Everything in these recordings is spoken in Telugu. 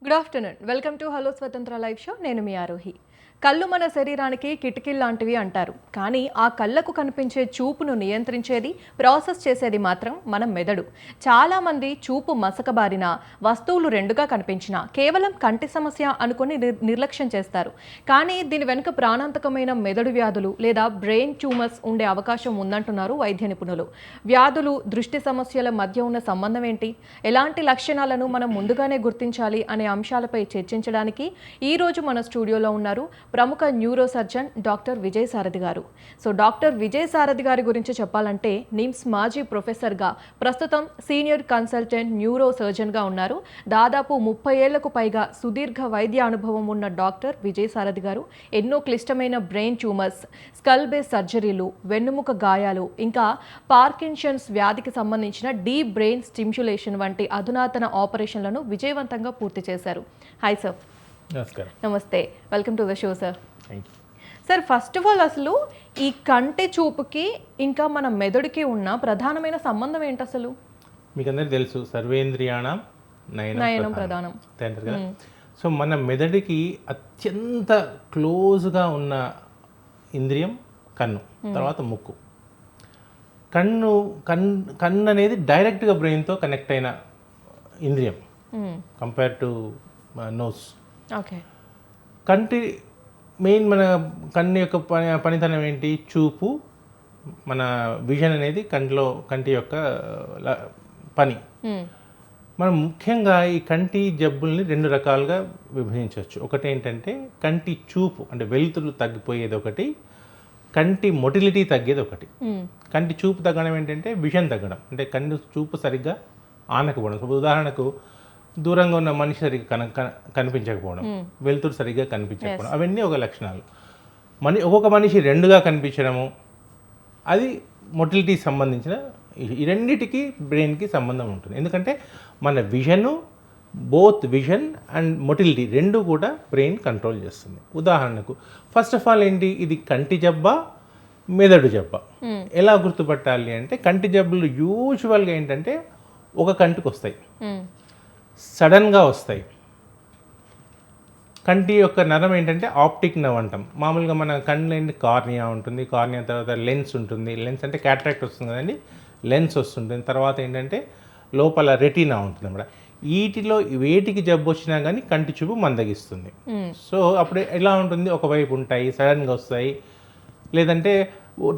Good afternoon. Welcome to hello స్వతంత్ర లైవ్ షో. నేను మీ ఆరోహి. కళ్ళు మన శరీరానికి కిటికీలు లాంటివి అంటారు, కానీ ఆ కళ్ళకు కనిపించే చూపును నియంత్రించేది, ప్రాసెస్ చేసేది మాత్రం మన మెదడు. చాలామంది చూపు మసకబారిన, వస్తువులు రెండుగా కనిపించినా కేవలం కంటి సమస్య అనుకుని నిర్లక్ష్యం చేస్తారు. కానీ దీని వెనుక ప్రాణాంతకమైన మెదడు వ్యాధులు లేదా బ్రెయిన్ ట్యూమర్స్ ఉండే అవకాశం ఉందంటున్నారు వైద్య నిపుణులు. వ్యాధులు, దృష్టి సమస్యల మధ్య ఉన్న సంబంధం ఏంటి, ఎలాంటి లక్షణాలను మనం ముందుగానే గుర్తించాలి అనే అంశాలపై చర్చించడానికి ఈరోజు మన స్టూడియోలో ఉన్నారు ప్రముఖ న్యూరో సర్జన్ డాక్టర్ విజయ్ సారథి గారు. సో డాక్టర్ విజయ్ సారథి గారి గురించి చెప్పాలంటే నిమ్స్ మాజీ ప్రొఫెసర్గా, ప్రస్తుతం సీనియర్ కన్సల్టెంట్ న్యూరో సర్జన్గా ఉన్నారు. దాదాపు 30 ఏళ్లకు పైగా సుదీర్ఘ వైద్య అనుభవం ఉన్న డాక్టర్ విజయ్ సారథి గారు ఎన్నో క్లిష్టమైన బ్రెయిన్ ట్యూమర్స్, స్కల్ బేస్ సర్జరీలు, వెన్నుముక గాయాలు, ఇంకా పార్కిన్సన్స్ వ్యాధికి సంబంధించిన డీప్ బ్రెయిన్ స్టిమ్యులేషన్ వంటి అధునాతన ఆపరేషన్లను విజయవంతంగా పూర్తి చేశారు. Hi sir. నమస్కారం. నమస్తే, welcome to the show sir. Thank you sir, first of all అసలు ఈ కంటి చూపుకి ఇంకా మన మెదడుకి ఉన్న ప్రధానమైన సంబంధం ఏంటి అసలు? మీకు అందరికీ తెలుసు, సర్వేంద్రియాణం నయనం ప్రధానం అంటారు కదా. సో మన మెదడుకి అత్యంత క్లోజ్గా ఉన్న ఇంద్రియం కన్ను, తర్వాత ముక్కు. కన్ను అనేది డైరెక్ట్గా బ్రెయిన్తో కనెక్ట్ అయిన ఇంద్రియం కంపేర్ టు నోస్. ఓకే. మన కన్ను యొక్క పనితనం ఏంటి? చూపు, మన విజన్ అనేది కంటి యొక్క పని. మనం ముఖ్యంగా ఈ కంటి జబ్బుల్ని 2 రకాలుగా విభజించవచ్చు. ఒకటి ఏంటంటే కంటి చూపు, అంటే వెలుతురు తగ్గిపోయేది ఒకటి, కంటి మొటిలిటీ తగ్గేది ఒకటి. కంటి చూపు తగ్గడం ఏంటంటే విజన్ తగ్గడం, అంటే కన్ను చూపు సరిగ్గా ఆనకపోవడం. ఉదాహరణకు దూరంగా ఉన్న మనిషి సరిగ్గా కనిపించకపోవడం, వెలుతురు సరిగ్గా కనిపించకపోవడం, అవన్నీ ఒక లక్షణాలు. ఒక్కొక్క మనిషి 2గా కనిపించడము, అది మొటిలిటీకి సంబంధించిన. ఈ రెండింటికి బ్రెయిన్కి సంబంధం ఉంటుంది. ఎందుకంటే మన vision, both vision and motility 2 కూడా బ్రెయిన్ కంట్రోల్ చేస్తుంది. ఉదాహరణకు ఫస్ట్ ఆఫ్ ఆల్ ఏంటి, ఇది కంటి జబ్బా, మెదడు జబ్బా? ఎలా గుర్తుపట్టాలి అంటే, కంటి జబ్బులు యూజువల్గా ఏంటంటే ఒక కంటికి వస్తాయి, సడన్గా వస్తాయి. కంటి యొక్క నరం ఏంటంటే ఆప్టిక్ నర్వ్ అంటాం. మామూలుగా మన కళ్ళు ఏంటి, కార్నియా ఉంటుంది, కార్నియా తర్వాత లెన్స్ ఉంటుంది. లెన్స్ అంటే క్యాటరాక్ట్ వస్తుంది కదండి, లెన్స్ వస్తుంటుంది. తర్వాత ఏంటంటే లోపల రెటీనా ఉంటుంది అన్నమాట. వీటిలో వేటికి జబ్బు వచ్చినా కానీ కంటి చూపు మందగిస్తుంది. సో అప్పుడు ఎలా ఉంటుంది, ఒకవైపు ఉంటాయి, సడన్గా వస్తాయి. లేదంటే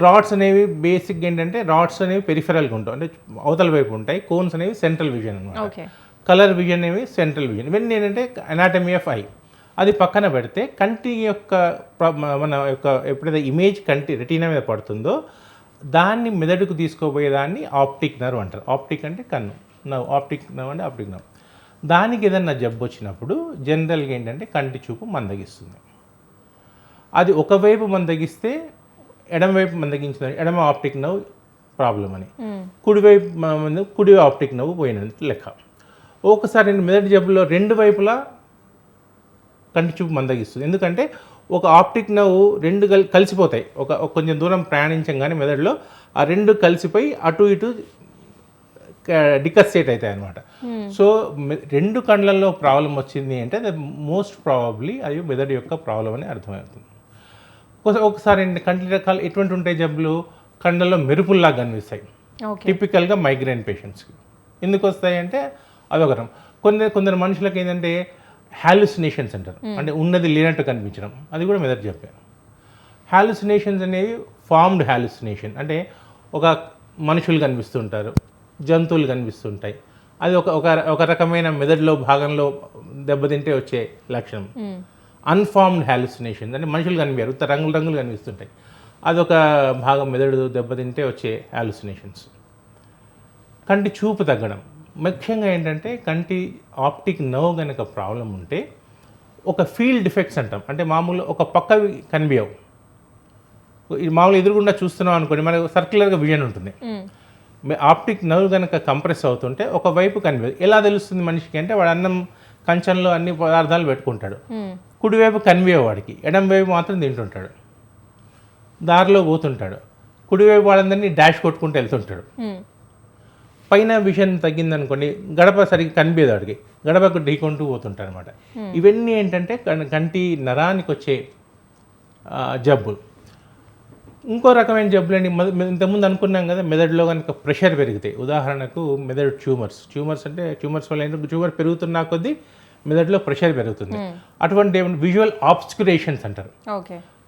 రాడ్స్ అనేవి బేసిక్గా ఏంటంటే రాడ్స్ అనేవి పెరిఫెరల్గా ఉంటాయి, అంటే అవతల వైపు ఉంటాయి. కోన్స్ అనేవి సెంట్రల్ విజన్ అనమాట. కలర్ విజన్ అనేవి సెంట్రల్ విజన్. ఇవన్నీ ఏంటంటే అనాటమీ ఆఫ్ ఐ. అది పక్కన పెడితే కంటి యొక్క మన యొక్క ఎప్పుడైతే ఇమేజ్ కంటి రెటీనా మీద పడుతుందో దాన్ని మెదడుకు తీసుకోపోయేదాన్ని ఆప్టిక్ నర్వ్ అంటారు. ఆప్టిక్ అంటే కన్ను, నర్వ్, ఆప్టిక్ నర్వ్ అంటే ఆప్టిక్ నర్వ్. దానికి ఏదన్నా జబ్బు వచ్చినప్పుడు జనరల్గా ఏంటంటే కంటి చూపు మందగిస్తుంది. అది ఒకవైపు మందగిస్తే, ఎడమవైపు మందగించిన ఎడమ ఆప్టిక్ నర్వ్ ప్రాబ్లం అని, కుడి ఆప్టిక్ నర్వ్ పోయినట్టు లెక్క. ఒకసారి మెదడు జబ్బులో 2 వైపులా కంటి చూపు మందగిస్తుంది. ఎందుకంటే ఒక ఆప్టిక్ నర్వ్ 2 కలిసిపోతాయి. కొంచెం దూరం ప్రయాణించగానే మెదడులో ఆ 2 కలిసిపోయి అటు ఇటు డికస్సేట్ అవుతాయి అన్నమాట. సో 2 కళ్ళల్లో ప్రాబ్లం వచ్చింది అంటే మోస్ట్ ప్రాబబ్లీ అది మెదడు యొక్క ప్రాబ్లం అని అర్థమవుతుంది. ఒకసారి కంటి రకాలు ఎటువంటి ఉంటాయి జబ్బులు, కళ్ళల్లో మెరుపుల్లాగా కనిపిస్తాయి. టిపికల్గా మైగ్రేన్ పేషెంట్స్కి. ఎందుకు వస్తాయి అంటే అదొకరం. కొందరు మనుషులకు ఏంటంటే హాలుసినేషన్స్ అంటారు, అంటే ఉన్నది లేనట్టు కనిపించడం, అది కూడా మెదడు జబ్బే. హాలుసినేషన్స్ అనేవి ఫార్మ్డ్ హాలుసినేషన్, అంటే ఒక మనుషులు కనిపిస్తుంటారు, జంతువులు కనిపిస్తుంటాయి. అది ఒక రకమైన మెదడులో భాగంలో దెబ్బతింటే వచ్చే లక్షణం. అన్ఫార్మ్డ్ హాలుసినేషన్ అంటే మనుషులు కనిపించారు, రంగులు కనిపిస్తుంటాయి, అదొక భాగం మెదడు దెబ్బతింటే వచ్చే హాలుసినేషన్స్. కంటి చూపు తగ్గడం ముఖ్యంగా ఏంటంటే కంటి ఆప్టిక్ నర్వ్ కనుక ప్రాబ్లం ఉంటే ఒక ఫీల్డ్ డిఫెక్ట్స్ అంటాం, అంటే మామూలు ఒక పక్కవి కనిపించవు. మామూలు ఎదురుగుండా చూస్తున్నాం అనుకోండి, మనకు సర్క్యులర్గా విజన్ ఉంటుంది. ఆప్టిక్ నర్వ్ కనుక కంప్రెస్ అవుతుంటే ఒకవైపు కనిపించదు. ఎలా తెలుస్తుంది మనిషికి అంటే, వాడు అన్నం కంచంలో అన్ని పదార్థాలు పెట్టుకుంటాడు, కుడివైపు కనిపించవు వాడికి, ఎడం వైపు మాత్రం తింటుంటాడు, దారిలో పోతుంటాడు, కుడివైపు వాళ్ళందరినీ డాష్ కొట్టుకుంటూ వెళ్తుంటాడు. పైన విషన్ తగ్గిందనుకోండి గడప సరిగ్గా కనిపించదు వాడికి, గడపకు ఢీకొంటూ పోతుంటారు అనమాట. ఇవన్నీ ఏంటంటే కంటి నరానికి వచ్చే జబ్బులు. ఇంకో రకమైన జబ్బులు అండి, ఇంతకుముందు అనుకున్నాం కదా, మెదడులో కనుక ప్రెషర్ పెరిగితే, ఉదాహరణకు మెదడు ట్యూమర్స్ అంటే ట్యూమర్స్ వల్ల ఏంటంటే ట్యూమర్ పెరుగుతున్నా కొద్దీ మెదడులో ప్రెషర్ పెరుగుతుంది. అటువంటి విజువల్ ఆబ్స్క్యురేషన్స్ అంటారు.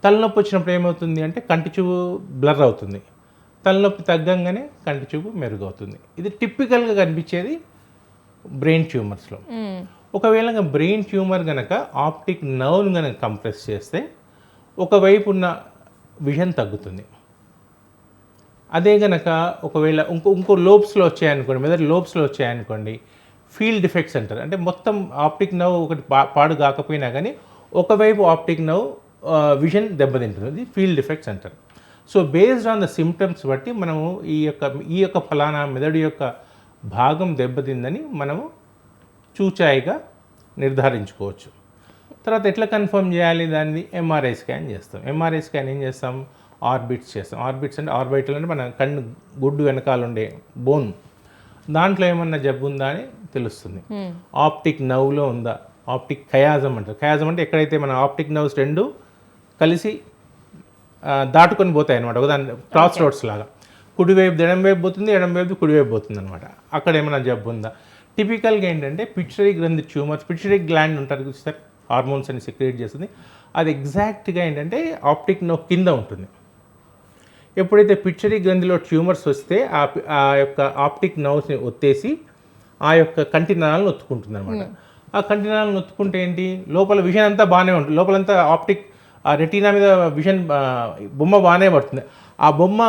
తలనొప్పి వచ్చినప్పుడు ఏమవుతుంది అంటే కంటి చూపు బ్లర్ అవుతుంది, తలనొప్పి తగ్గంగానే కంటి చూపు మెరుగవుతుంది. ఇది టిపికల్గా కనిపించేది బ్రెయిన్ ట్యూమర్స్లో. ఒకవేళ బ్రెయిన్ ట్యూమర్ కనుక ఆప్టిక్ నర్వ్ను కనుక కంప్రెస్ చేస్తే ఒకవైపు ఉన్న విజన్ తగ్గుతుంది. అదే కనుక ఒకవేళ ఇంకో లోబ్స్లో వచ్చాయనుకోండి, మెదడు లోబ్స్లో వచ్చాయనుకోండి, ఫీల్డ్ డిఫెక్ట్స్ అంటారు. అంటే మొత్తం ఆప్టిక్ నర్వ్ ఒకటి పాడు కాకపోయినా కానీ ఒకవైపు ఆప్టిక్ నర్వ్ విజన్ దెబ్బతింటుంది, అది ఫీల్డ్ డిఫెక్ట్స్ అంటారు. So based on the symptoms బట్టి మనము ఈ యొక్క ఫలానా మెదడు యొక్క భాగం దెబ్బతిందని మనము చూచాయిగా నిర్ధారించుకోవచ్చు. తర్వాత ఎట్లా కన్ఫర్మ్ చేయాలి దాన్ని? ఎంఆర్ఐ స్కాన్ చేస్తాం. ఎంఆర్ఐ స్కాన్ ఏం చేస్తాం? ఆర్బిట్స్ చేస్తాం. ఆర్బిట్స్ అంటే ఆర్బైటల్ అంటే మన కన్ను గుడ్డు వెనకాల ఉండే బోన్, దాంట్లో ఏమన్నా జబ్బు ఉందా అని తెలుస్తుంది. ఆప్టిక్ నర్వ్లో ఉందా? ఆప్టిక్ ఖయాజం అంటారు. ఖయాజం అంటే ఎక్కడైతే మన ఆప్టిక్ నర్వ్స్ రెండు కలిసి దాటుకొని పోతాయి అనమాట, ఒకదాని క్రాస్ రోడ్స్ లాగా. కుడివైపు ఎడం వైపు పోతుంది, ఎడం వైపు కుడివైపు పోతుంది అనమాట. అక్కడ ఏమైనా జబ్బు ఉందా? టిపికల్గా ఏంటంటే పిట్యూటరీ గ్రంథి ట్యూమర్స్, పిట్యూటరీ గ్లాండ్ ఉంటారు సార్, హార్మోన్స్ అని సెక్రేట్ చేస్తుంది, అది ఎగ్జాక్ట్గా ఏంటంటే ఆప్టిక్ నర్వ్ కింద ఉంటుంది. ఎప్పుడైతే పిట్యూటరీ గ్రంథిలో ట్యూమర్స్ వస్తే ఆ యొక్క ఆప్టిక్ నర్వ్స్ని ఒత్తేసి ఆ యొక్క కంటి నరాలను ఒత్తుకుంటుంది అనమాట. ఆ కంటి నరాలను ఒత్తుకుంటే ఏంటి, లోపల విజన్ అంతా బాగానే ఉంటుంది, లోపలంతా ఆప్టిక్ ఆ రెటీనా మీద విజన్ బొమ్మ బాగానే పడుతుంది. ఆ బొమ్మ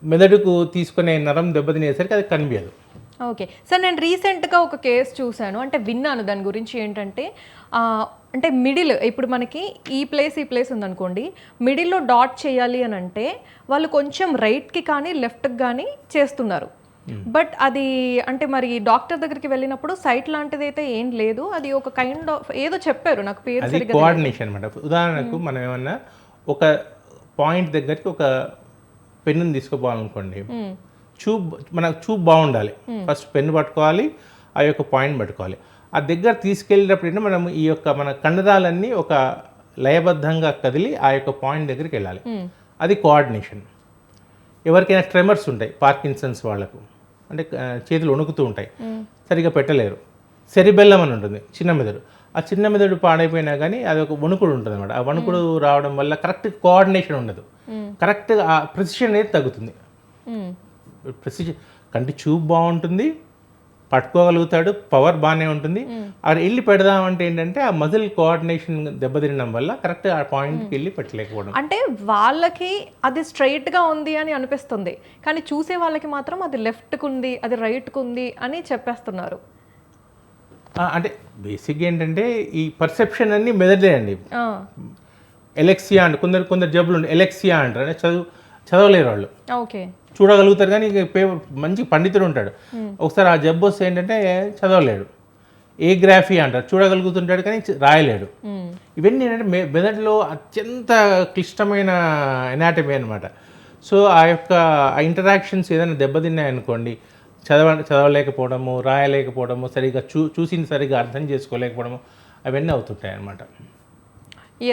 మెదడుకు తీసుకునే నరం దెబ్బతినేసరికి అది కనిపించదు. ఓకే సార్, నేను రీసెంట్గా ఒక కేసు చూశాను, అంటే విన్నాను దాని గురించి. ఏంటంటే అంటే మిడిల్, ఇప్పుడు మనకి ఈ ప్లేస్ ఉందనుకోండి, మిడిల్లో డాట్ చేయాలి అని అంటే వాళ్ళు కొంచెం రైట్కి కానీ లెఫ్ట్కి కానీ చేస్తున్నారు. బట్ అది అంటే మరి డాక్టర్ దగ్గరికి వెళ్ళినప్పుడు సైట్ లాంటిది అయితే ఏం లేదు, అది ఒక కైండ్ ఆఫ్ ఏదో చెప్పారు, నాకు పేరు సరిగ్గా కోఆర్డినేషన్ అనమాట. ఉదాహరణకు మనం ఏమన్నా ఒక పాయింట్ దగ్గరికి ఒక పెన్నుని తీసుకుపోవాలనుకోండి, మనకు చూపు బాగుండాలి, ఫస్ట్ పెన్ను పట్టుకోవాలి, ఆ యొక్క పాయింట్ పట్టుకోవాలి. ఆ దగ్గర తీసుకెళ్ళేటప్పుడు మనం ఈ యొక్క మన కండరాలన్నీ ఒక లయబద్ధంగా కదిలి ఆ యొక్క పాయింట్ దగ్గరికి వెళ్ళాలి, అది కోఆర్డినేషన్. ఎవరికైనా ట్రెమర్స్ ఉంటాయి, పార్కిన్సన్స్ వాళ్ళకు, అంటే చేతులు వణుకుతూ ఉంటాయి, సరిగ్గా పెట్టలేరు. సెరిబెల్లం అని ఉంటుంది, చిన్న మెదడు. ఆ చిన్న మెదడు పాడైపోయినా కానీ అది ఒక వణుకుడు ఉంటుంది అనమాట. ఆ వణుకుడు రావడం వల్ల కరెక్ట్ కోఆర్డినేషన్ ఉండదు, కరెక్ట్ ఆ ప్రెసిషన్ అనేది తగ్గుతుంది. ప్రెసిషన్, కంటి చూపు బాగుంటుంది, పట్టుకోగలుగుతాడు, పవర్ బాగానే ఉంటుంది. అక్కడ వెళ్ళి పెడదామంటే ఏంటంటే ఆ మజిల్ కోఆర్డినేషన్ దెబ్బతినడం వల్ల కరెక్ట్ ఆ పాయింట్కి వెళ్ళి పెట్టలేకపోవడం. అంటే వాళ్ళకి అది స్ట్రైట్గా ఉంది అని అనిపిస్తుంది, కానీ చూసే వాళ్ళకి మాత్రం అది లెఫ్ట్కి ఉంది, అది రైట్కి ఉంది అని చెప్పేస్తున్నారు. అంటే బేసిక్గా ఏంటంటే ఈ పర్సెప్షన్ అన్ని మెదడే అండి. ఎలెక్సియా అంటే కొందరు జబ్బులు ఉంటాయి, ఎలెక్సియా అంటారు, అంటే చదవలేరు వాళ్ళు. ఓకే, చూడగలుగుతారు కానీ పేపర్ మంచి పండితుడు ఉంటాడు, ఒకసారి ఆ జబ్బు వస్తే ఏంటంటే చదవలేడు. ఏగ్రాఫీ అంటారు, చూడగలుగుతుంటాడు కానీ రాయలేడు. ఇవన్నీ ఏంటంటే మెదడులో అత్యంత క్లిష్టమైన ఎనాటమీ అనమాట. సో ఆ యొక్క ఇంటరాక్షన్స్ ఏదైనా దెబ్బతిన్నాయనుకోండి, చదవలేకపోవడము, రాయలేకపోవడము, సరిగ్గా చూసింది సరిగ్గా అర్థం చేసుకోలేకపోవడము, అవన్నీ అవుతుంటాయి అన్నమాట.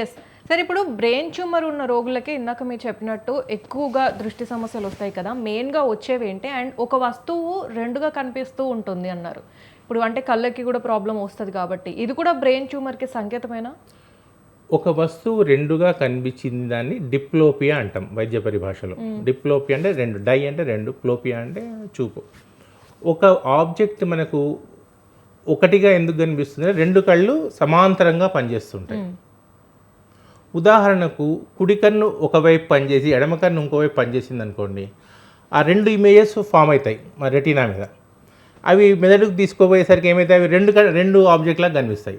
ఎస్ సార్, ఇప్పుడు బ్రెయిన్ ట్యూమర్ ఉన్న రోగులకి ఇందాక మీరు చెప్పినట్టు ఎక్కువగా దృష్టి సమస్యలు వస్తాయి కదా, మెయిన్గా వచ్చేవి ఏంటి, అండ్ ఒక వస్తువు రెండుగా కనిపిస్తూ ఉంటుంది అన్నారు. ఇప్పుడు అంటే కళ్ళకి కూడా ప్రాబ్లం వస్తుంది కాబట్టి ఇది కూడా బ్రెయిన్ ట్యూమర్కి సంకేతమేనా? ఒక వస్తువు రెండుగా కనిపించింది దాన్ని డిప్లోపియా అంటాం వైద్య పరిభాషలో. డిప్లోపియా అంటే రెండు, డై అంటే రెండు, ప్లోపియా అంటే చూపు. ఒక ఆబ్జెక్ట్ మనకు ఒకటిగా ఎందుకు కనిపిస్తుంది, రెండు కళ్ళు సమాంతరంగా పనిచేస్తుంటాయి. ఉదాహరణకు కుడి కన్ను ఒకవైపు పనిచేసి ఎడమ కన్ను ఇంకోవైపు పనిచేసింది అనుకోండి, ఆ రెండు ఇమేజెస్ ఫామ్ అవుతాయి మన రెటీనా మీద. అవి మెదడుకు తీసుకోపోయేసరికి ఏమవుతాయి, అవి రెండు ఆబ్జెక్ట్లాగా కనిపిస్తాయి.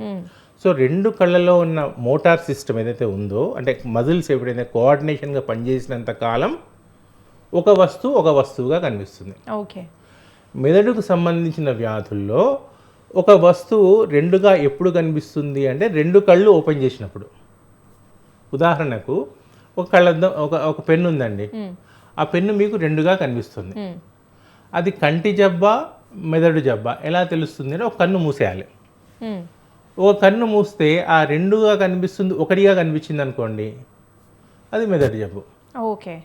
సో రెండు కళ్ళలో ఉన్న మోటార్ సిస్టమ్ ఏదైతే ఉందో, అంటే మజిల్స్ ఎప్పుడైతే కోఆర్డినేషన్గా పనిచేసినంత కాలం ఒక వస్తువుగా కనిపిస్తుంది. ఓకే, మెదడుకు సంబంధించిన వ్యాధుల్లో ఒక వస్తువు రెండుగా ఎప్పుడు కనిపిస్తుంది అంటే రెండు కళ్ళు ఓపెన్ చేసినప్పుడు. ఉదాహరణకు ఒక పెన్ను ఉందండి, ఆ పెన్ను మీకు రెండుగా కనిపిస్తుంది. అది కంటి జబ్బా మెదడు జబ్బా ఎలా తెలుస్తుంది అంటే ఒక కన్ను మూసేయాలి. ఒక కన్ను మూస్తే ఆ రెండుగా కనిపిస్తుంది ఒకటిగా కనిపించింది అనుకోండి, అది మెదడు జబ్బు. ఓకే.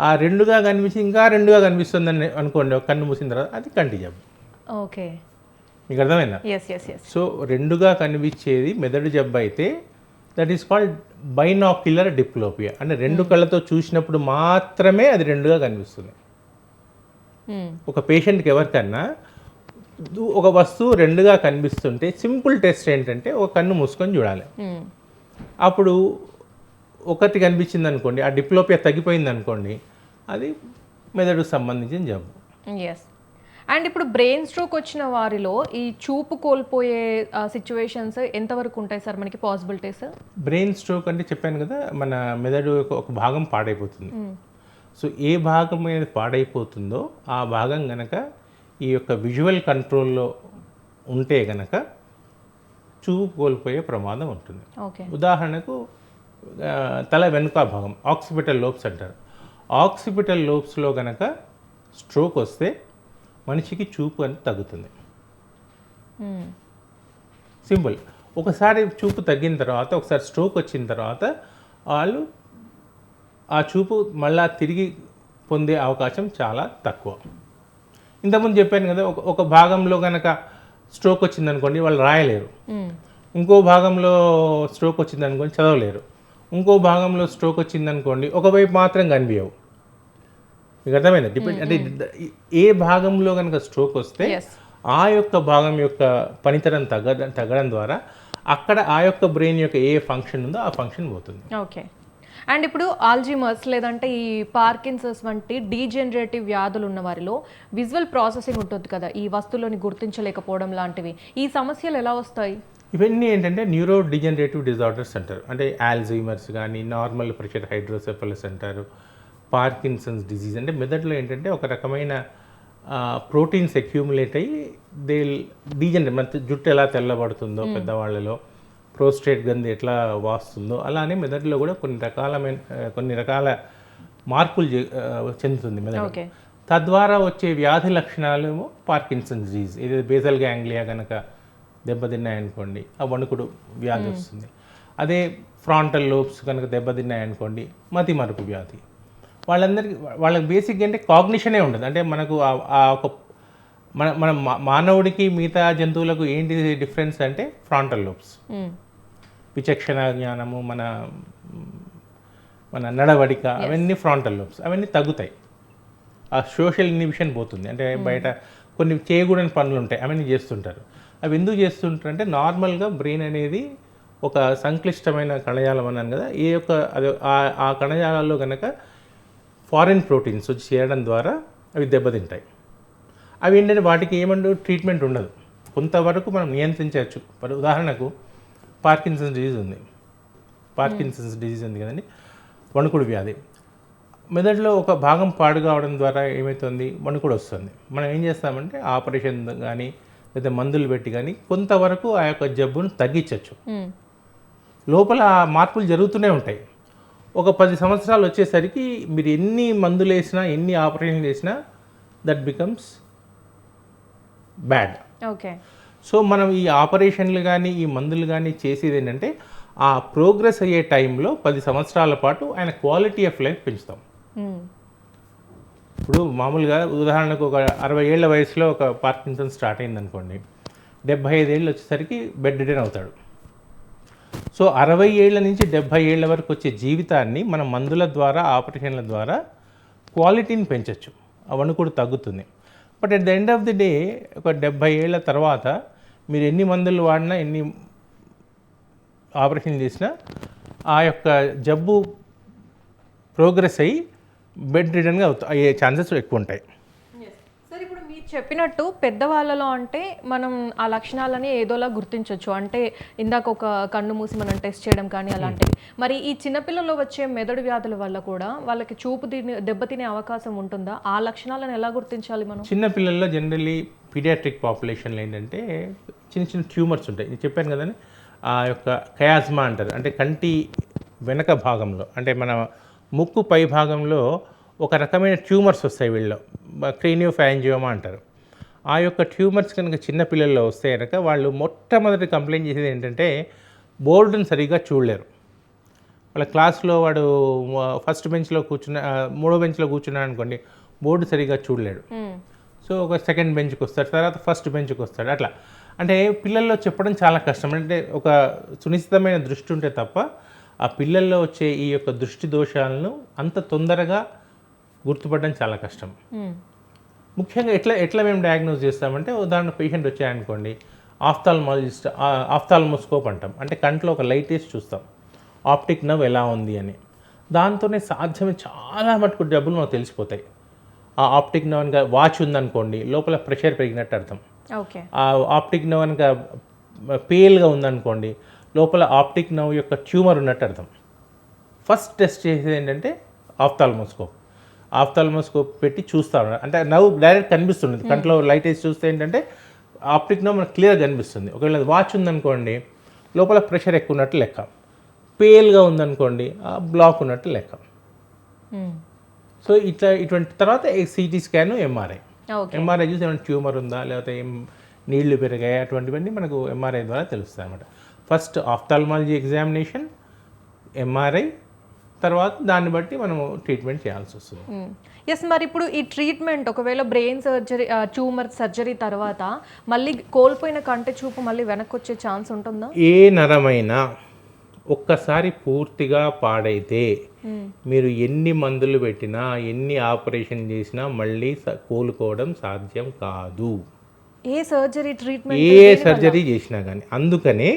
ఆ రెండుగా కనిపించి ఇంకా రెండుగా కనిపిస్తుంది అని అనుకోండి, ఒక కన్ను మూసిన తర్వాత, అది కంటి జబ్బు. ఓకే. మీకు అర్థమైందా? Yes yes yes. సో రెండుగా కనిపించేది మెదడు జబ్బు అయితే that is called binocular diplopia. అంటే రెండు కళ్ళతో చూసినప్పుడు మాత్రమే అది రెండుగా కనిపిస్తుంది. ఒక పేషెంట్కి ఎవరికన్నా ఒక వస్తువు రెండుగా కనిపిస్తుంటే సింపుల్ టెస్ట్ ఏంటంటే ఒక కన్ను మూసుకొని చూడాలి. అప్పుడు ఒకటి కనిపించింది అనుకోండి, ఆ డిప్లోపియా తగ్గిపోయింది అనుకోండి, అది మెదడుకు సంబంధించిన జబ్బు. ఎస్. అండ్ ఇప్పుడు బ్రెయిన్ స్ట్రోక్ వచ్చిన వారిలో ఈ చూపు కోల్పోయే సిచ్యువేషన్స్ ఎంతవరకు ఉంటాయి సార్ మనకి పాసిబిలిటీస్? బ్రెయిన్ స్ట్రోక్ అంటే చెప్పాను కదా, మన మెదడు యొక్క ఒక భాగం పాడైపోతుంది. సో ఏ భాగం మీద పాడైపోతుందో ఆ భాగం గనక ఈ యొక్క విజువల్ కంట్రోల్లో ఉంటే గనక చూపు కోల్పోయే ప్రమాదం ఉంటుంది. ఓకే. ఉదాహరణకు తల వెనుక భాగం ఆక్సిపిటల్ లోబ్స్ అంటారు. ఆక్సిపిటల్ లోబ్స్లో గనక స్ట్రోక్ వస్తే మనిషికి చూపు అని తగ్గుతుంది. సింపుల్. ఒకసారి చూపు తగ్గిన తర్వాత, ఒకసారి స్ట్రోక్ వచ్చిన తర్వాత వాళ్ళు ఆ చూపు మళ్ళా తిరిగి పొందే అవకాశం చాలా తక్కువ. ఇంతకుముందు చెప్పాను కదా, ఒక భాగంలో కనుక స్ట్రోక్ వచ్చిందనుకోండి వాళ్ళు రాయలేరు, ఇంకో భాగంలో స్ట్రోక్ వచ్చిందనుకోండి చదవలేరు, ఇంకో భాగంలో స్ట్రోక్ వచ్చిందనుకోండి ఒకవైపు మాత్రం కనిపించవు. మీకు అర్థమైంది? డిపెండ్ అంటే ఏ భాగంలో కనుక స్ట్రోక్ వస్తే ఆ యొక్క భాగం యొక్క పనితనం తగ్గడం ద్వారా అక్కడ ఆ యొక్క బ్రెయిన్ యొక్క ఏ ఫంక్షన్ ఉందో ఆ ఫంక్షన్ పోతుంది. ఓకే. అండ్ ఇప్పుడు ఆల్జీమర్స్ లేదంటే ఈ పార్కిన్సన్స్ వంటి డీజనరేటివ్ వ్యాధులు ఉన్న వారిలో విజువల్ ప్రాసెసింగ్ ఉంటుంది కదా, ఈ వస్తువులను గుర్తించలేకపోవడం లాంటివి, ఈ సమస్యలు ఎలా వస్తాయి? ఇవన్నీ ఏంటంటే న్యూరో డిజనరేటివ్ డిజార్డర్స్ అంటారు. అంటే ఆల్జీమర్స్ కానీ, నార్మల్ ప్రెషర్ హైడ్రోసెఫలస్ అంటారు, పార్కిన్సన్స్ డిజీజ్. అంటే మెదడులో ఏంటంటే ఒక రకమైన ప్రోటీన్స్ అక్యూములేట్ అయ్యి దే డీజనరేట్. మన జుట్టు ఎలా తెల్లబడుతుందో పెద్దవాళ్ళలో, ప్రోస్టేట్ గంది ఎట్లా వాస్తుందో, అలానే మెదడులో కూడా కొన్ని రకాల మార్పులు చెందుతుంది మెదడు. తద్వారా వచ్చే వ్యాధి లక్షణాలు పార్కిన్సన్స్ డిజీజ్. ఇది బేసల్ గ్యాంగ్లియా కనుక దెబ్బతిన్నాయనుకోండి ఆ వణుకుడు వ్యాధి వస్తుంది. అదే ఫ్రాంటల్ లోబ్స్ కనుక దెబ్బతిన్నాయనుకోండి మతి మరుపు వ్యాధి. వాళ్ళకి బేసిక్గా అంటే కాగ్నిషనే ఉండదు. అంటే మనకు ఆ ఒక మన మానవుడికి మిగతా జంతువులకు ఏంటి డిఫరెన్స్ అంటే ఫ్రాంటల్ లోబ్స్, విచక్షణ జ్ఞానము, మన నడవడిక, అవన్నీ ఫ్రాంటల్ లోబ్స్, అవన్నీ తగ్గుతాయి. ఆ సోషల్ ఇన్హిబిషన్ పోతుంది. అంటే బయట కొన్ని చేయకూడని పనులు ఉంటాయి, అవన్నీ చేస్తుంటారు. అవి ఎందుకు చేస్తుంటారు అంటే నార్మల్గా బ్రెయిన్ అనేది ఒక సంక్లిష్టమైన కణజాలం అన్నాను కదా, ఆ కణజాలాల్లో కనుక ఫారిన్ ప్రోటీన్స్ వచ్చి చేరడం ద్వారా అవి దెబ్బతింటాయి. అవి ఏంటంటే వాటికి ఏమంటూ ట్రీట్మెంట్ ఉండదు, కొంతవరకు మనం నియంత్రించవచ్చు. ఉదాహరణకు పార్కిన్సన్స్ డిజీజ్ ఉంది కదండి, వణుకుడు వ్యాధి. మెదడులో ఒక భాగం పాడు కావడం ద్వారా ఏమవుతుంది, వణుకుడు వస్తుంది. మనం ఏం చేస్తామంటే ఆపరేషన్ కానీ లేదా మందులు పెట్టి కానీ కొంతవరకు ఆ యొక్క జబ్బును తగ్గించవచ్చు. లోపల మార్పులు జరుగుతూనే ఉంటాయి. ఒక 10 సంవత్సరాలు వచ్చేసరికి మీరు ఎన్ని మందులు వేసినా, ఎన్ని ఆపరేషన్లు వేసినా that becomes bad. Okay. So మనం ఈ ఆపరేషన్లు కానీ ఈ మందులు కానీ చేసేది ఏంటంటే ఆ ప్రోగ్రెస్ అయ్యే టైంలో 10 సంవత్సరాల పాటు ఆయన క్వాలిటీ ఆఫ్ లైఫ్ పెంచుతాం. ఇప్పుడు మామూలుగా ఉదాహరణకు ఒక 60 ఏళ్ల వయసులో ఒక పార్కిన్సన్ స్టార్ట్ అయింది అనుకోండి, 75 ఏళ్ళు వచ్చేసరికి బెడ్ రిడెన్ అవుతాడు. సో 60 ఏళ్ల నుంచి 70 ఏళ్ల వరకు వచ్చే జీవితాన్ని మనం మందుల ద్వారా, ఆపరేషన్ల ద్వారా క్వాలిటీని పెంచవచ్చు, ఆ వణుకుడు తగ్గుతుంది. But at the end of the day ఒక 70 ఏళ్ల తర్వాత మీరు ఎన్ని మందులు వాడినా, ఎన్ని ఆపరేషన్ చేసినా ఆ యొక్క జబ్బు ప్రోగ్రెస్ అయ్యి బెడ్ రిడన్గా అయ్యే ఛాన్సెస్ ఎక్కువ ఉంటాయి. సార్ ఇప్పుడు మీరు చెప్పినట్టు పెద్దవాళ్ళలో అంటే మనం ఆ లక్షణాలని ఏదోలా గుర్తించవచ్చు, అంటే ఇందాక ఒక కన్ను మూసి మనం టెస్ట్ చేయడం కానీ అలాంటివి. మరి ఈ చిన్నపిల్లల్లో వచ్చే మెదడు వ్యాధుల వల్ల కూడా వాళ్ళకి చూపు దెబ్బతినే అవకాశం ఉంటుందా? ఆ లక్షణాలను ఎలా గుర్తించాలి మనం? చిన్నపిల్లల్లో జనరల్లీ పీడియాట్రిక్ పాపులేషన్లో ఏంటంటే చిన్న చిన్న ట్యూమర్స్ ఉంటాయి. నేను చెప్పాను కదండి, ఆ యొక్క కయాజ్మా అంటారు. అంటే కంటి వెనక భాగంలో, అంటే మన ముక్కు పై భాగంలో ఒక రకమైన ట్యూమర్స్ వస్తాయి వీళ్ళలో, క్రేనియోఫారింజియోమా అంటారు. ఆ యొక్క ట్యూమర్స్ కనుక చిన్నపిల్లల్లో వస్తే కనుక వాళ్ళు మొట్టమొదటి కంప్లైంట్ చేసేది ఏంటంటే బోర్డుని సరిగ్గా చూడలేరు. వాళ్ళ క్లాస్లో వాడు ఫస్ట్ బెంచ్లో మూడో బెంచ్లో కూర్చున్నాడు అనుకోండి, బోర్డు సరిగ్గా చూడలేడు. సో ఒక సెకండ్ బెంచ్కి వస్తాడు, తర్వాత ఫస్ట్ బెంచ్కి వస్తాడు. అట్లా అంటే పిల్లల్లో చెప్పడం చాలా కష్టం. అంటే ఒక సునిశ్చితమైన దృష్టి ఉంటే తప్ప ఆ పిల్లల్లో వచ్చే ఈ యొక్క దృష్టి దోషాలను అంత తొందరగా గుర్తుపడడం చాలా కష్టం. ముఖ్యంగా ఎట్లా మేము డయాగ్నోస్ చేస్తామంటే, ఉదాహరణ పేషెంట్ వచ్చాయనుకోండి, ఆఫ్థాల్మోస్కోప్ అంటాం. అంటే కంట్లో ఒక లైట్ వేసి చూస్తాం ఆప్టిక్ నర్వ్ ఎలా ఉంది అని. దాంతోనే సాధ్యమే చాలా మటుకు జబ్బులు మనకు తెలిసిపోతాయి. ఆ ఆప్టిక్ నర్వ్ కనుక వాచ్ ఉందనుకోండి, లోపల ప్రెషర్ పెరిగినట్టు అర్థం. ఓకే. ఆ ఆప్టిక్ నర్వ్ కనుక పేల్గా ఉందనుకోండి, లోపల ఆప్టిక్ నర్వ్ యొక్క ట్యూమర్ ఉన్నట్టు అర్థం. ఫస్ట్ టెస్ట్ చేసేది ఏంటంటే ఆఫ్థాల్మోస్కోప్ పెట్టి చూస్తాం. అంటే నవ్వు డైరెక్ట్ కనిపిస్తుంది, కంట్లో లైట్ వేసి చూస్తే ఏంటంటే ఆప్టిక్ నర్వ్ మనకు క్లియర్గా కనిపిస్తుంది. ఒకవేళ వాచ్ ఉందనుకోండి, లోపల ప్రెషర్ ఎక్కువ ఉన్నట్టు లెక్క. పేల్గా ఉందనుకోండి, బ్లాక్ ఉన్నట్టు లెక్క. సో ఇటువంటి తర్వాత సిటీ స్కాన్, ఎంఆర్ఐ చూసి ఏమైనా ట్యూమర్ ఉందా, లేకపోతే ఏం నీళ్లు పెరిగాయి, అటువంటివన్నీ మనకు ఎంఆర్ఐ ద్వారా తెలుస్తాయి అన్నమాట. ఫస్ట్ ఆఫ్థాల్మాలజీ ఎగ్జామినేషన్, ఎంఆర్ఐ, తర్వాత దాన్ని బట్టి మనము ట్రీట్మెంట్ చేయాల్సి వస్తుంది. ఎస్, మరి ఇప్పుడు ఈ ట్రీట్మెంట్ ఒకవేళ బ్రెయిన్ సర్జరీ, ట్యూమర్ సర్జరీ తర్వాత మళ్ళీ కోల్పోయిన కంటి చూపు మళ్ళీ వెనక్కి వచ్చే ఛాన్స్ ఉంటుందా? ఏ నరమైనా ఒక్కసారి పూర్తిగా పాడైతే మీరు ఎన్ని మందులు పెట్టినా, ఎన్ని ఆపరేషన్ చేసినా మళ్ళీ కోలుకోవడం సాధ్యం కాదు. ఏ సర్జరీ చేసినా కానీ. అందుకనే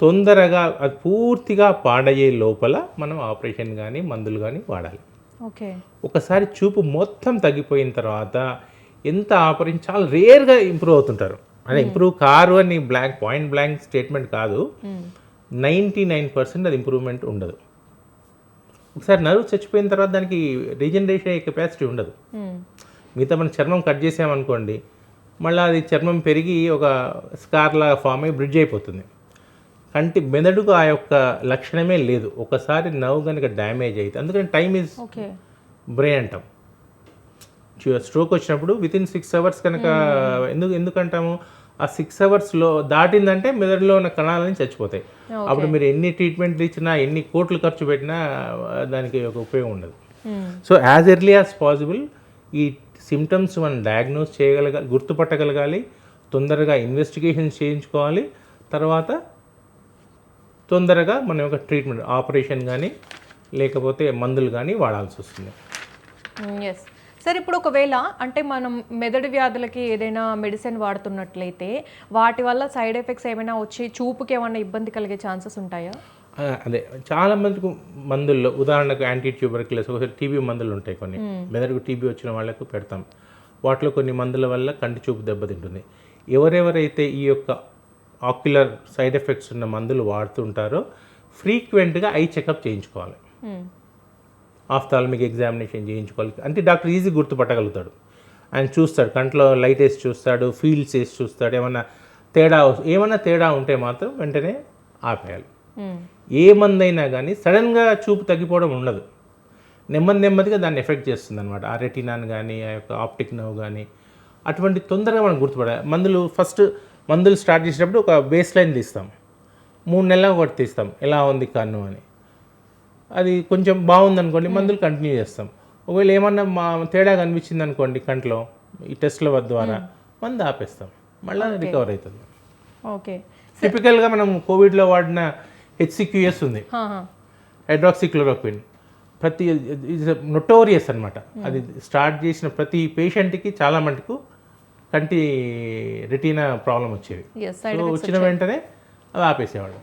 తొందరగా అది పూర్తిగా పాడయ్యే లోపల మనం ఆపరేషన్ కానీ మందులు కానీ వాడాలి. ఓకే. ఒకసారి చూపు మొత్తం తగ్గిపోయిన తర్వాత ఎంత ఆపరేషన్ చాలా రేర్గా ఇంప్రూవ్ అవుతుంటారు. అంటే ఇంప్రూవ్ కారు అని పాయింట్ బ్లాంక్ స్టేట్మెంట్ కాదు. 99% అది ఇంప్రూవ్మెంట్ ఉండదు. ఒకసారి నర్వ్ చచ్చిపోయిన తర్వాత దానికి రీజనరేషన్ అయ్యే కెపాసిటీ ఉండదు. మిగతా మనం చర్మం కట్ చేసామనుకోండి, మళ్ళీ అది చర్మం పెరిగి ఒక స్కార్లా ఫామ్ అయ్యి బ్రిడ్జ్ అయిపోతుంది. మెదడుకు ఆ యొక్క లక్షణమే లేదు. ఒకసారి నర్వ్ కనుక డ్యామేజ్ అయితే, అందుకని టైమ్ ఈజ్ బ్రెయిన్ అంటాం. స్ట్రోక్ వచ్చినప్పుడు వితిన్ 6 hours కనుక ఎందుకంటాము, ఆ 6 hours దాటిందంటే మెదడులో ఉన్న కణాలని చచ్చిపోతాయి. అప్పుడు మీరు ఎన్ని ట్రీట్మెంట్లు ఇచ్చినా, ఎన్ని కోట్లు ఖర్చు పెట్టినా దానికి ఒక ఉపయోగం ఉండదు. So as early as possible ఈ సిమ్టమ్స్ మనం డయాగ్నోస్ గుర్తుపట్టగలగాలి, తొందరగా ఇన్వెస్టిగేషన్స్ చేయించుకోవాలి, తర్వాత తొందరగా మన యొక్క ట్రీట్మెంట్ ఆపరేషన్ కానీ లేకపోతే మందులు కానీ వాడాల్సి వస్తుంది. ఎస్ సార్, ఇప్పుడు ఒకవేళ అంటే మనం మెదడు వ్యాధులకి ఏదైనా మెడిసిన్ వాడుతున్నట్లయితే వాటి వల్ల సైడ్ ఎఫెక్ట్స్ ఏమైనా వచ్చి చూపుకి ఏమైనా ఇబ్బంది కలిగే ఛాన్సెస్ ఉంటాయా? అదే చాలా మందికి మందుల్లో, ఉదాహరణకు యాంటీ ట్యూబర్క్యులోసిస్, ఒకసారి టీబీ మందులు ఉంటాయి కొన్ని, మెదడుకు టీబీ వచ్చిన వాళ్ళకు పెడతాం. వాటిలో కొన్ని మందుల వల్ల కంటి చూపు దెబ్బతింటుంది. ఎవరెవరైతే ఈ యొక్క ఆక్యులర్ సైడ్ ఎఫెక్ట్స్ ఉన్న మందులు వాడుతుంటారో ఫ్రీక్వెంట్గా ఐ చెకప్ చేయించుకోవాలి, ఆఫ్థాల్మిక్ ఎగ్జామినేషన్ చేయించుకోవాలి. అంటే డాక్టర్ ఈజీ గుర్తుపట్టగలుగుతాడు. ఆయన చూస్తాడు, కంట్లో లైట్ వేసి చూస్తాడు, ఫీల్డ్స్ వేసి చూస్తాడు. ఏమన్నా తేడా ఉంటే మాత్రం వెంటనే ఆపేయాలి. ఏ మందైనా కానీ సడన్గా చూపు తగ్గిపోవడం ఉండదు, నెమ్మదిగా దాన్ని ఎఫెక్ట్ చేస్తుంది అనమాట. ఆ రెటినాన్ కానీ, ఆ యొక్క ఆప్టిక్ నర్వ్ కానీ, అటువంటి తొందరగా మనం గుర్తుపడాలి. మందులు స్టార్ట్ చేసేటప్పుడు ఒక బేస్ లైన్ తీస్తాం, 3 నెలలకు ఒకటి తీస్తాం, ఎలా ఉంది కన్ను అని. అది కొంచెం బాగుందనుకోండి, మందులు కంటిన్యూ చేస్తాం. ఒకవేళ ఏమన్నా తేడా కనిపించింది అనుకోండి కంట్లో, ఈ టెస్ట్ల ద్వారా మందు ఆపేస్తాం, మళ్ళీ రికవర్ అవుతుంది. ఓకే. టిపికల్గా మనం కోవిడ్లో వాడిన HCQS ఉంది, హైడ్రాక్సిక్లోరోక్విన్, నొటోరియస్ అనమాట. అది స్టార్ట్ చేసిన ప్రతి పేషెంట్కి చాలా మటుకు కంటి రెటీనా ప్రాబ్లం వచ్చేది. సో వచ్చిన వెంటనే అది ఆపేసేవాళ్ళు.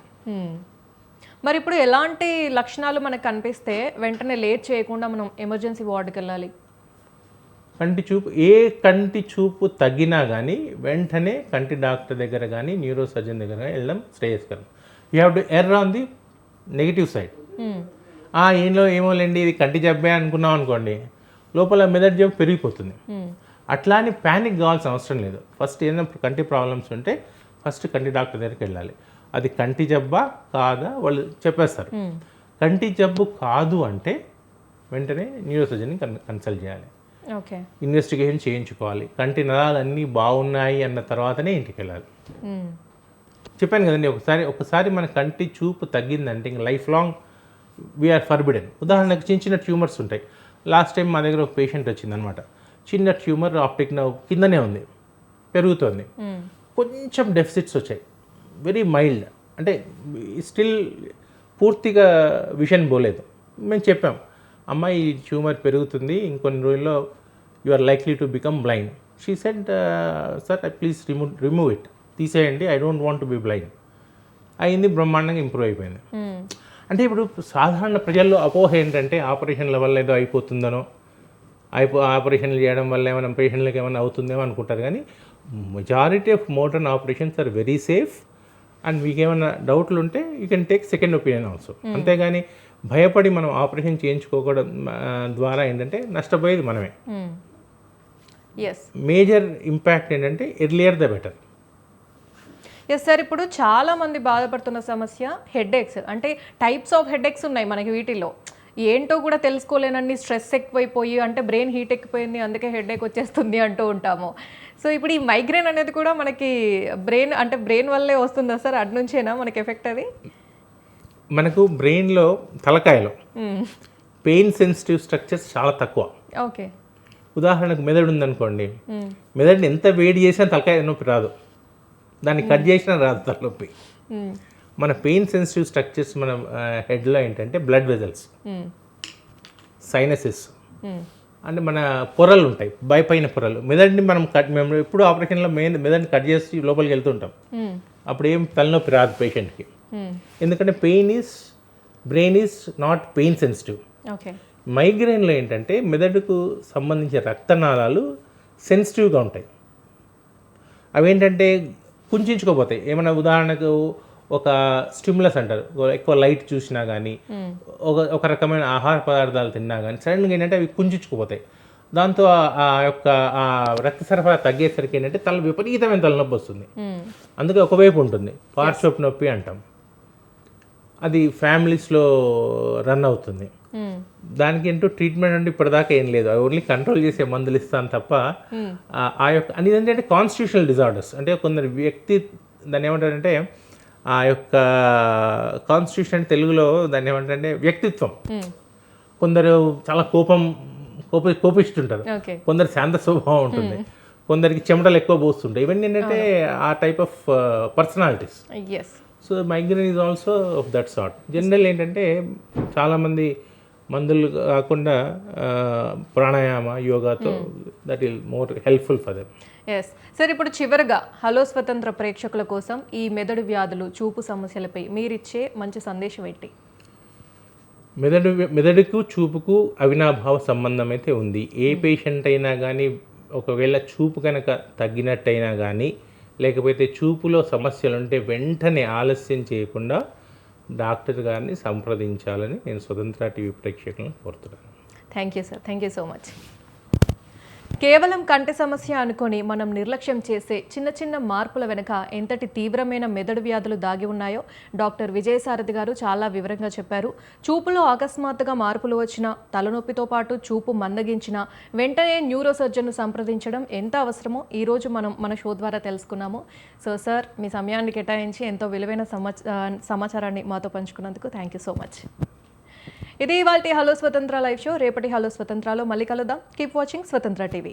మరి ఇప్పుడు ఎలాంటి లక్షణాలు మనకు కనిపిస్తే వెంటనే లేట్ చేయకుండా మనం ఎమర్జెన్సీ వార్డుకి వెళ్ళాలి? కంటి చూపు తగ్గినా కానీ వెంటనే కంటి డాక్టర్ దగ్గర కానీ న్యూరో సర్జన్ దగ్గర కానీ వెళ్ళడం శ్రేయస్కరం. You have to err on the negative side. ఏమోలేండి ఇది కంటి జబ్బే అనుకున్నాం అనుకోండి, లోపల మెదడు జబ్బు పెరిగిపోతుంది. అట్లా అని ప్యానిక్ కావాల్సిన అవసరం లేదు. ఫస్ట్ ఏదైనా కంటి ప్రాబ్లమ్స్ ఉంటే ఫస్ట్ కంటి డాక్టర్ దగ్గరికి వెళ్ళాలి. అది కంటి జబ్బా కాదా వాళ్ళు చెప్పేస్తారు. కంటి జబ్బు కాదు అంటే వెంటనే న్యూరోసర్జన్ని కన్సల్ట్ చేయాలి, ఓకే. ఇన్వెస్టిగేషన్ చేయించుకోవాలి. కంటి నరాలు అన్నీ బాగున్నాయి అన్న తర్వాతనే ఇంటికి వెళ్ళాలి. చెప్పాను కదండి, ఒకసారి మన కంటి చూపు తగ్గిందంటే ఇంక లైఫ్ లాంగ్ వీఆర్ ఫర్బిడెన్. ఉదాహరణకు చిన్న చిన్న ట్యూమర్స్ ఉంటాయి. లాస్ట్ టైం మా దగ్గర ఒక పేషెంట్ వచ్చిందనమాట. చిన్న ట్యూమర్ ఆప్టిక్ నర్వ్ కిందనే ఉంది, పెరుగుతోంది. కొంచెం డెఫిసిట్స్ వచ్చాయి, వెరీ మైల్డ్, అంటే స్టిల్ పూర్తిగా విషన్ పోలేదు. మేము చెప్పాం, అమ్మాయి ఈ ట్యూమర్ పెరుగుతుంది, ఇంకొన్ని రోజుల్లో you are likely to become blind. She said sir please remove it, తీసేయండి, I don't want to be blind. అయింది, బ్రహ్మాండంగా ఇంప్రూవ్ అయిపోయింది. అంటే ఇప్పుడు సాధారణ ప్రజల్లో అపోహ ఏంటంటే ఆపరేషన్ల వల్ల ఏదో అయిపోతుందనో, ఆపరేషన్లు చేయడం వల్ల ఏమైనా పేషెంట్లకు ఏమైనా అవుతుందేమో అనుకుంటారు. కానీ majority of modern operations are very safe. And మీకు ఏమైనా డౌట్లు ఉంటే you can take second opinion also. అంతేగాని భయపడి మనం ఆపరేషన్ చేయించుకోవడం ద్వారా ఏంటంటే నష్టపోయేది మనమే. మేజర్ ఇంపాక్ట్ ఏంటంటే earlier the better. Yes sir, ఇప్పుడు చాలా మంది బాధపడుతున్న సమస్య హెడ్ఏక్స్. అంటే టైప్స్ ఆఫ్ హెడ్ఏక్స్ ఉన్నాయి మనకి, వీటిలో ఏంటో కూడా తెలుసుకోలేనన్ని స్ట్రెస్ ఎక్కువైపోయి, అంటే బ్రెయిన్ హీట్ ఎక్కిపోయింది అందుకే హెడ్ఏక్ వచ్చేస్తుంది అంటూ ఉంటాము. సో ఇప్పుడు ఈ మైగ్రేన్ అనేది కూడా మనకి బ్రెయిన్ వల్లే వస్తుందా సార్? అటు నుంచేనా మనకి ఎఫెక్ట్ అది? మనకు బ్రెయిన్లో తలకాయలో పెయిన్ సెన్సిటివ్ స్ట్రక్చర్స్ చాలా తక్కువ. ఓకే. ఉదాహరణకు మెదడు ఉందనుకోండి, మెదడుని ఎంత వేడి చేసినా తలకాయ నొప్పి రాదు, దాన్ని కట్ చేసినా రాదు తలనొప్పి. మన పెయిన్ సెన్సిటివ్ స్ట్రక్చర్స్ మన హెడ్లో ఏంటంటే బ్లడ్ వెజల్స్, సైనసెస్, అంటే మన పొరలు ఉంటాయి, పైన పొరలు. మెదడుని మేము ఎప్పుడు ఆపరేషన్లో మెదడుని కట్ చేసి లోపలికి వెళ్తుంటాం, అప్పుడు ఏం తలనొప్పి రాదు పేషెంట్కి. ఎందుకంటే brain is not pain sensitive. మైగ్రేన్లో ఏంటంటే మెదడుకు సంబంధించిన రక్తనాళాలు సెన్సిటివ్గా ఉంటాయి. అవేంటంటే కుంచుకోపోతాయి. ఏమైనా ఉదాహరణకు ఒక స్టిమ్యులస్ అంటారు, ఎక్కువ లైట్ చూసినా కానీ, ఒక రకమైన ఆహార పదార్థాలు తిన్నా కానీ సడన్గా ఏంటంటే అవి కుంచుకుపోతాయి. దాంతో ఆ యొక్క ఆ రక్త సరఫరా తగ్గేసరికి ఏంటంటే విపరీతమైన తలనొప్పి వస్తుంది. అందుకే ఒకవైపు ఉంటుంది, పార్శ్వపు నొప్పి అంటాం. అది ఫ్యామిలీస్లో రన్ అవుతుంది. దానికి ఏంటో ట్రీట్మెంట్ అంటే ఇప్పటిదాకా ఏం లేదు, ఓన్లీ కంట్రోల్ చేసే మందులు ఇస్తాను తప్ప ఆ యొక్క అని ఏంటంటే కాన్స్టిట్యూషనల్ డిజార్డర్స్. అంటే కొందరు దాన్ని ఏమంటారంటే ఆ యొక్క కాన్స్టిట్యూషన్ తెలుగులో దాన్ని ఏమంటారంటే వ్యక్తిత్వం. కొందరు చాలా కోపిస్తుంటారు, కొందరు శాంత స్వభావం ఉంటుంది, కొందరికి చెమటలు ఎక్కువ పోస్తుంటాయి. ఇవన్నీ ఏంటంటే ఆ type of personalities. So migraine is also of that sort. General ఏంటంటే చాలామంది మందులు కాకుండా ప్రాణాయామ, యోగాతో that will more helpful for them. Yes sir, ఇప్పుడు చివరిగా హలో స్వతంత్ర ప్రేక్షకుల కోసం ఈ మెదడు వ్యాధులు, చూపు సమస్యలపై మీరిచ్చే మంచి సందేశం ఏంటి? మెదడుకు చూపుకు అవినాభావ సంబంధం అయితే ఉంది. ఏ పేషెంట్ అయినా కానీ ఒకవేళ చూపు కనుక తగ్గినట్టయినా కానీ, లేకపోతే చూపులో సమస్యలుంటే వెంటనే ఆలస్యం చేయకుండా డాక్టర్ గారిని సంప్రదించాలని నేను స్వతంత్ర టీవీ ప్రేక్షకులను కోరుతున్నాను. Thank you sir, thank you so much. కేవలం కంటి సమస్య అనుకొని మనం నిర్లక్ష్యం చేసే చిన్న చిన్న మార్పుల వెనుక ఎంతటి తీవ్రమైన మెదడు వ్యాధులు దాగి ఉన్నాయో డాక్టర్ విజయసారథి గారు చాలా వివరంగా చెప్పారు. చూపులో అకస్మాత్తుగా మార్పులు వచ్చినా, తలనొప్పితో పాటు చూపు మందగించిన వెంటనే న్యూరో సర్జన్ను సంప్రదించడం ఎంత అవసరమో ఈరోజు మనం మన షో ద్వారా తెలుసుకున్నాము. సో సార్, మీ సమయాన్ని కేటాయించి ఎంతో విలువైన సమాచారాన్ని మాతో పంచుకున్నందుకు థ్యాంక్ యూ సో మచ్. ఇది ఇవాల్టి హలో స్వతంత్ర లైవ్ షో. రేపటి హలో స్వతంత్రలో మళ్ళీ కలుద్దాం. కీప్ వాచింగ్ స్వతంత్ర టీవీ.